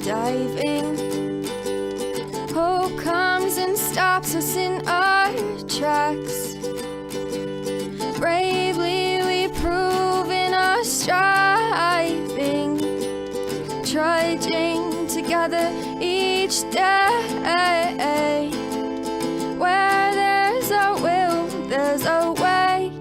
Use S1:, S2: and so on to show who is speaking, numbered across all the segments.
S1: diving. Hope comes and stops us in our tracks. Bravely we prove in our striving, trudging together each day. Where there's a will, there's a way.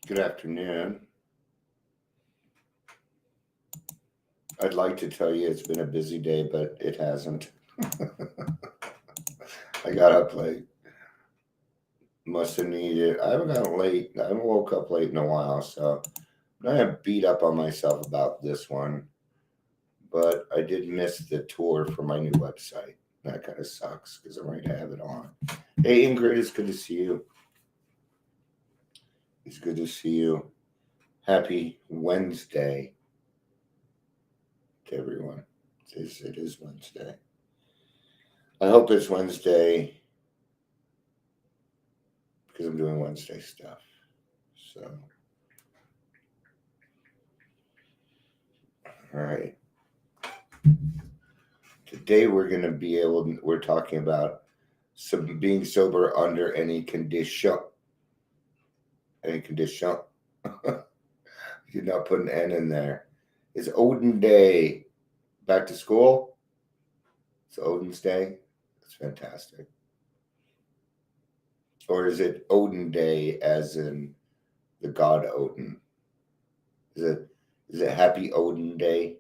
S2: Good afternoon. I'd like to tell you it's been a busy day, but it hasn't. I got up late. Must have needed. I haven't gotten late. I haven't woke up late in a while, so I'm not gonna beat up on myself about this one. But I did miss the tour for my new website. That kind of sucks because I might have it on. Hey Ingrid, it's good to see you. It's good to see you. Happy Wednesday to everyone. It is Wednesday. I hope it's Wednesday because I'm doing Wednesday stuff. So, all right. Today we're talking about being sober under any condition. Any condition. Did not put an N in there. It's Odin Day. Back to school? It's Odin's Day. That's fantastic. Or is it Odin Day as in the god Odin? Is it Happy Odin Day?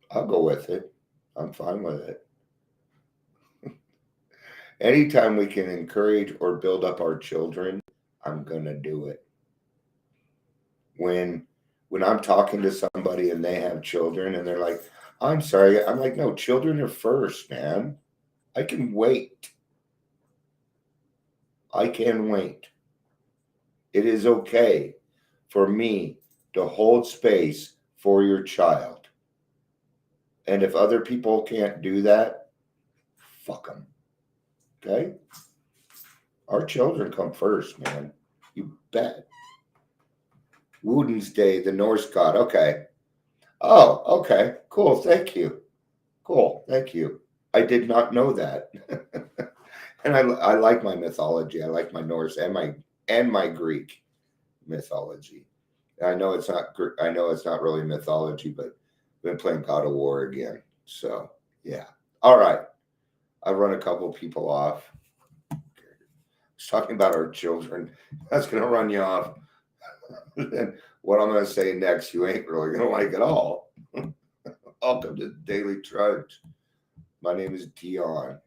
S2: I'll go with it. I'm fine with it. Anytime we can encourage or build up our children, I'm gonna do it. When I'm talking to somebody and they have children and they're like, I'm sorry, I'm like, no, children are first, man. I can wait. I can wait. It is okay for me to hold space for your child. And if other people can't do that, fuck them. Okay? Our children come first, man. You bet. Woden's Day, the Norse god. Okay. Oh, okay. Cool. Thank you. Cool. Thank you. I did not know that. And I like my mythology. I like my Norse and my Greek mythology. I know it's not really mythology, but I've been playing God of War again. So yeah. All right. I've run a couple of people off. I was talking about our children. That's gonna run you off. And what I'm gonna say next, you ain't really gonna like at all. Welcome to Daily Trudge. My name is Dion.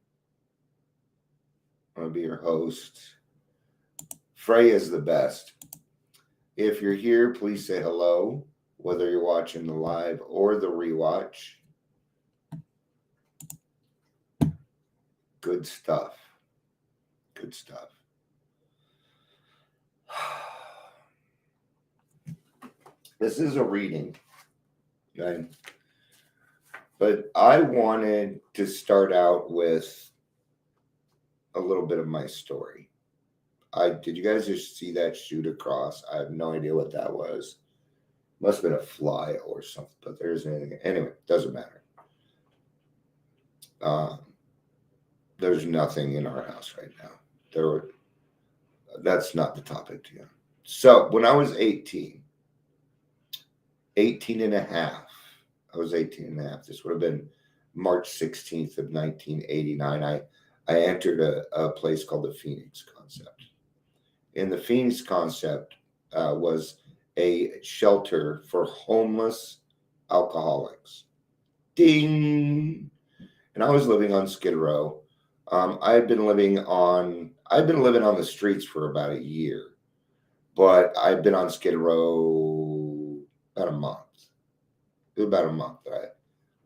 S2: I'm gonna be your host. Frey is the best. If you're here, please say hello, whether you're watching the live or the rewatch. Good stuff. Good stuff. This is a reading, okay? But I wanted to start out with a little bit of my story. Did you guys just see that shoot across? I have no idea what that was. Must have been a fly or something, but there isn't anything. Anyway, doesn't matter. There's nothing in our house right now. That's not the topic here. So when I was 18 and a half, this would have been March 16th of 1989. I entered a place called the Phoenix Concept. And the Phoenix Concept was a shelter for homeless alcoholics. Ding! And I was living on Skid Row. I'd been living on the streets for about a year, but I'd been on Skid Row about a month. It was about a month that I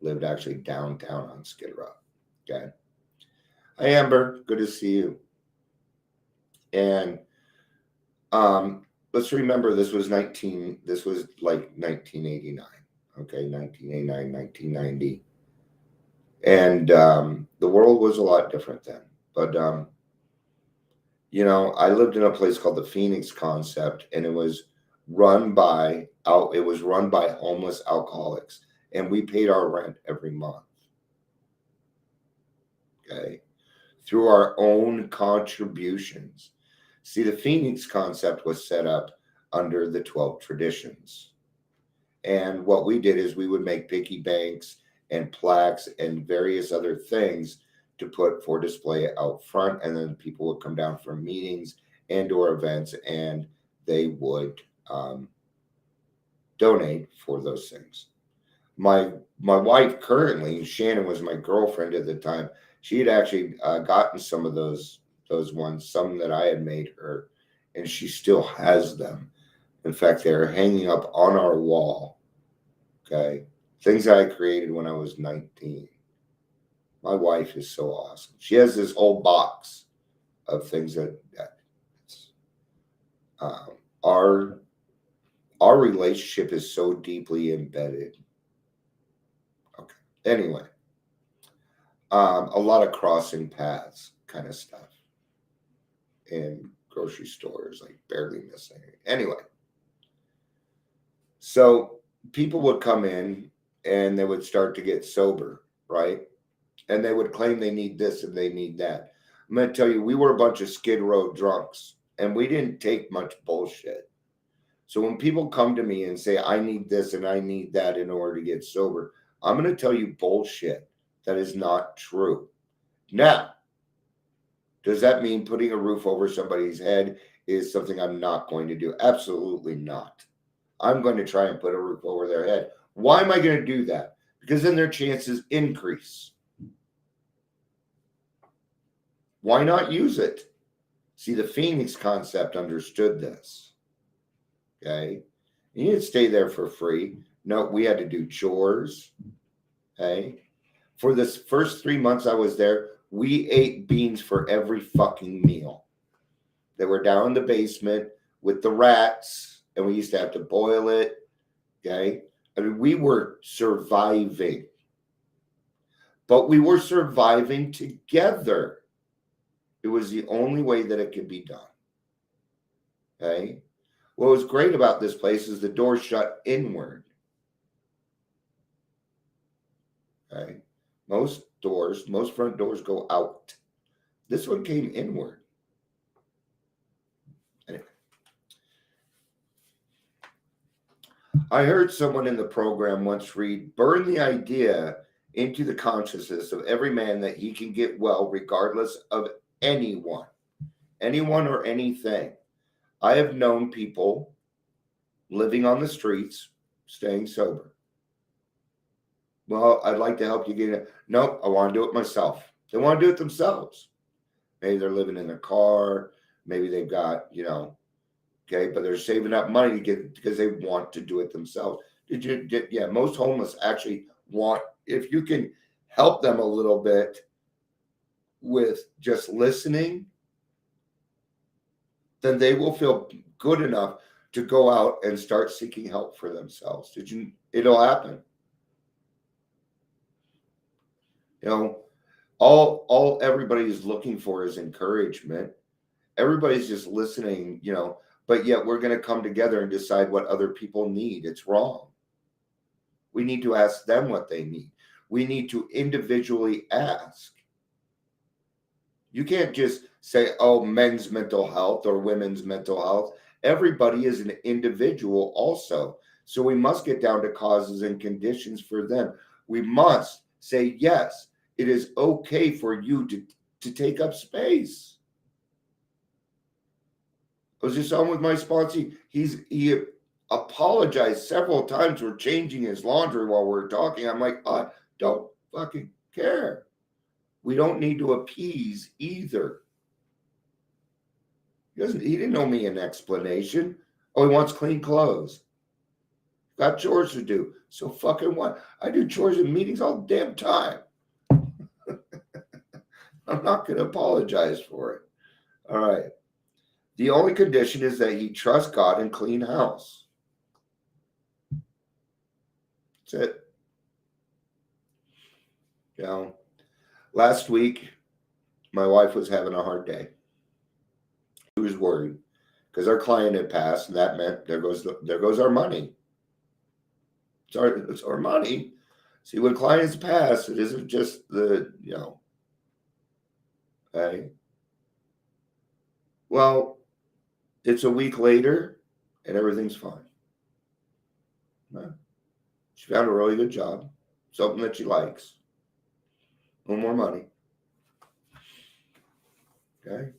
S2: lived actually downtown on Skid Row. Okay. Hi, Amber. Good to see you. And let's remember this was like 1989. Okay, 1989, 1990. And the world was a lot different then. But I lived in a place called the Phoenix Concept, and it was it was run by homeless alcoholics, and we paid our rent every month. Okay, through our own contributions. See, the Phoenix concept was set up under the 12 traditions. And what we did is we would make piggy banks and plaques and various other things to put for display out front, and then people would come down for meetings and or events, and they would donate for those things. My wife currently, Shannon was my girlfriend at the time. She had actually gotten some of those ones, some that I had made her, and she still has them. In fact, they're hanging up on our wall. Okay, things that I created when I was 19. My wife is so awesome. She has this whole box of things that our relationship is so deeply embedded. Okay. Anyway, a lot of crossing paths kind of stuff in grocery stores, like barely missing. Anyway, so people would come in and they would start to get sober, right? And they would claim they need this and they need that. I'm going to tell you, we were a bunch of Skid Row drunks, and we didn't take much bullshit. So when people come to me and say, I need this and I need that in order to get sober, I'm going to tell you bullshit. That is not true. Now, does that mean putting a roof over somebody's head is something I'm not going to do? Absolutely not. I'm going to try and put a roof over their head. Why am I going to do that? Because then their chances increase. Why not use it? See, the Phoenix concept understood this. Okay. You didn't stay there for free. No, we had to do chores. Okay. For this first 3 months I was there, we ate beans for every fucking meal. They were down in the basement with the rats, and we used to have to boil it. Okay. I mean, we were surviving. But we were surviving together. It was the only way that it could be done. Okay. What was great about this place is the door shut inward. Okay. Most front doors go out. This one came inward. Anyway. I heard someone in the program once read, burn the idea into the consciousness of every man that he can get well regardless of anyone or anything. I have known people living on the streets, staying sober. Well, I'd like to help you get it. Nope, I want to do it myself. They want to do it themselves. Maybe they're living in their car. Maybe they've got, okay, but they're saving up money to get because they want to do it themselves. Yeah, most homeless actually want, if you can help them a little bit with just listening, then they will feel good enough to go out and start seeking help for themselves. It'll happen. All everybody is looking for is encouragement. Everybody's just listening, but yet we're going to come together and decide what other people need. It's wrong. We need to ask them what they need. We need to individually ask. You can't just say, oh, men's mental health or women's mental health. Everybody is an individual also. So we must get down to causes and conditions for them. We must say, yes, it is okay for you to take up space. I was just on with my sponsor. He apologized several times for changing his laundry while we're talking. I'm like, I don't fucking care. We don't need to appease either. He didn't owe me an explanation. Oh, he wants clean clothes. Got chores to do. So fucking what? I do chores in meetings all the damn time. I'm not going to apologize for it. All right. The only condition is that he trusts God and clean house. That's it. Last week, my wife was having a hard day. She was worried. because our client had passed, and that meant there goes our money. It's our money. See, when clients pass, it isn't just the, okay. Well, it's a week later, and everything's fine. Right? She found a really good job, something that she likes. No more money. Okay.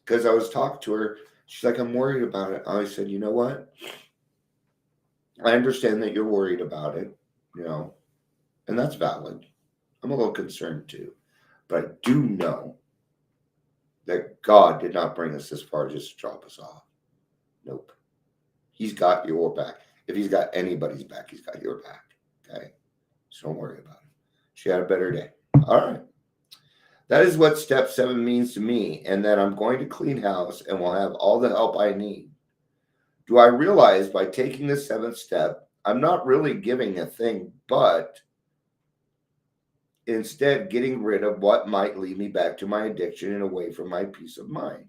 S2: Because I was talking to her, she's like, I'm worried about it. I said, you know what? I understand that you're worried about it, and that's valid. I'm a little concerned too. But I do know that God did not bring us this far just to drop us off. Nope. He's got your back. If he's got anybody's back, he's got your back. Okay. So don't worry about it. She had a better day. All right. That is what step 7 means to me, and that I'm going to clean house and will have all the help I need. Do I realize by taking the 7th step, I'm not really giving a thing, but instead getting rid of what might lead me back to my addiction and away from my peace of mind?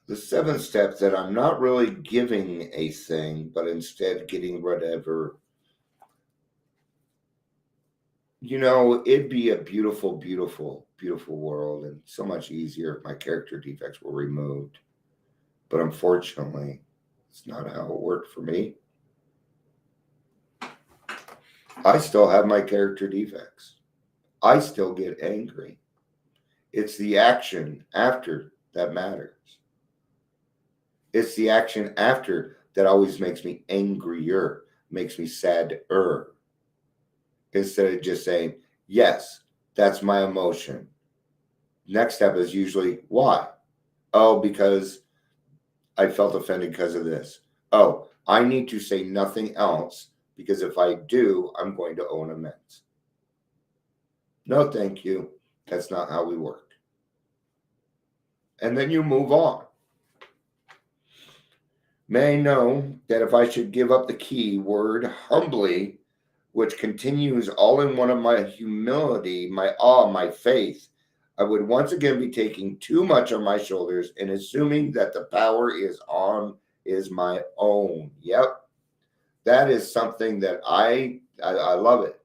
S2: The 7th step, that I'm not really giving a thing, but instead getting rid of her. It'd be a beautiful, beautiful, beautiful world, and so much easier if my character defects were removed. But unfortunately, it's not how it worked for me. I still have my character defects. I still get angry. It's the action after that matters. It's the action after that always makes me angrier, makes me sadder. Instead of just saying, yes, that's my emotion. Next step is usually, why? Oh, because I felt offended because of this. Oh, I need to say nothing else, because if I do, I'm going to owe an amends. No, thank you. That's not how we work. And then you move on. May I know that if I should give up the key word humbly, which continues all in one of my humility, my awe, my faith, I would once again be taking too much on my shoulders and assuming that the power is my own. Yep. That is something that I love it.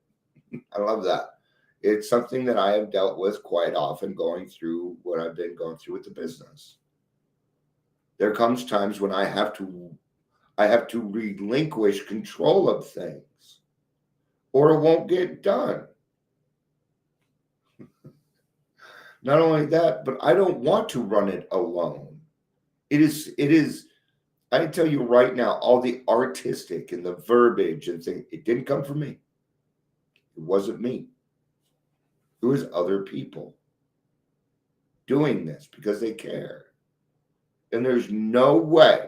S2: I love that. It's something that I have dealt with quite often going through what I've been going through with the business. There comes times when I have to relinquish control of things, or it won't get done. Not only that, but I don't want to run it alone. It is, I tell you right now, all the artistic and the verbiage and things, it didn't come from me. It wasn't me. It was other people doing this because they care. And there's no way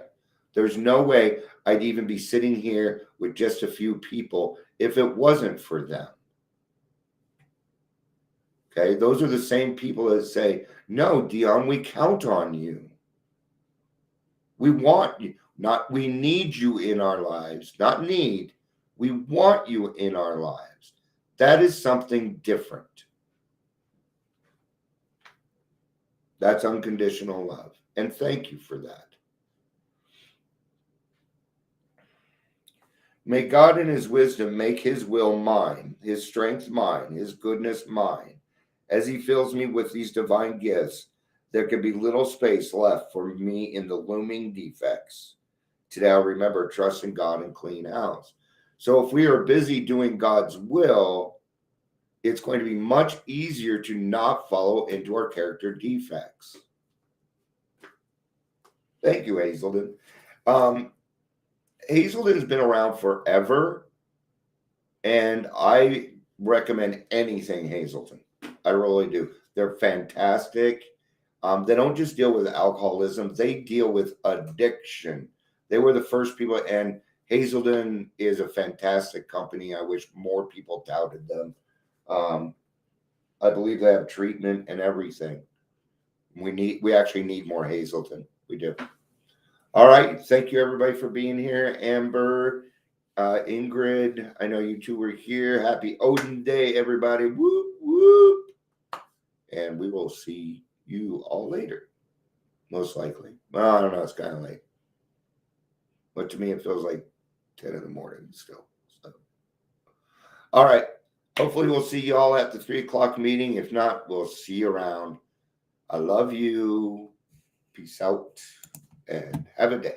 S2: I'd even be sitting here with just a few people if it wasn't for them. Okay, those are the same people that say, no, Dion, we count on you. We want you, we need you in our lives, not need. We want you in our lives. That is something different. That's unconditional love. And thank you for that. May God in his wisdom make his will mine, his strength mine, his goodness mine. As he fills me with these divine gifts, there can be little space left for me in the looming defects. Today I'll remember trust in God and clean house. So if we are busy doing God's will, it's going to be much easier to not follow into our character defects. Thank you, Hazelden. Hazelden's been around forever, and I recommend anything Hazelden. I really do. They're fantastic. They don't just deal with alcoholism, they deal with addiction. They were the first people, and Hazelden is a fantastic company. I wish more people touted them. I believe they have treatment and everything. We actually need more Hazelden. We do. All right. Thank you, everybody, for being here. Amber, Ingrid, I know you two were here. Happy Odin Day, everybody. Whoop, whoop. And we will see you all later, most likely. Well, I don't know. It's kind of late. But to me, it feels like 10 in the morning still. So. All right. Hopefully, we'll see you all at the 3 o'clock meeting. If not, we'll see you around. I love you. Peace out and have a day.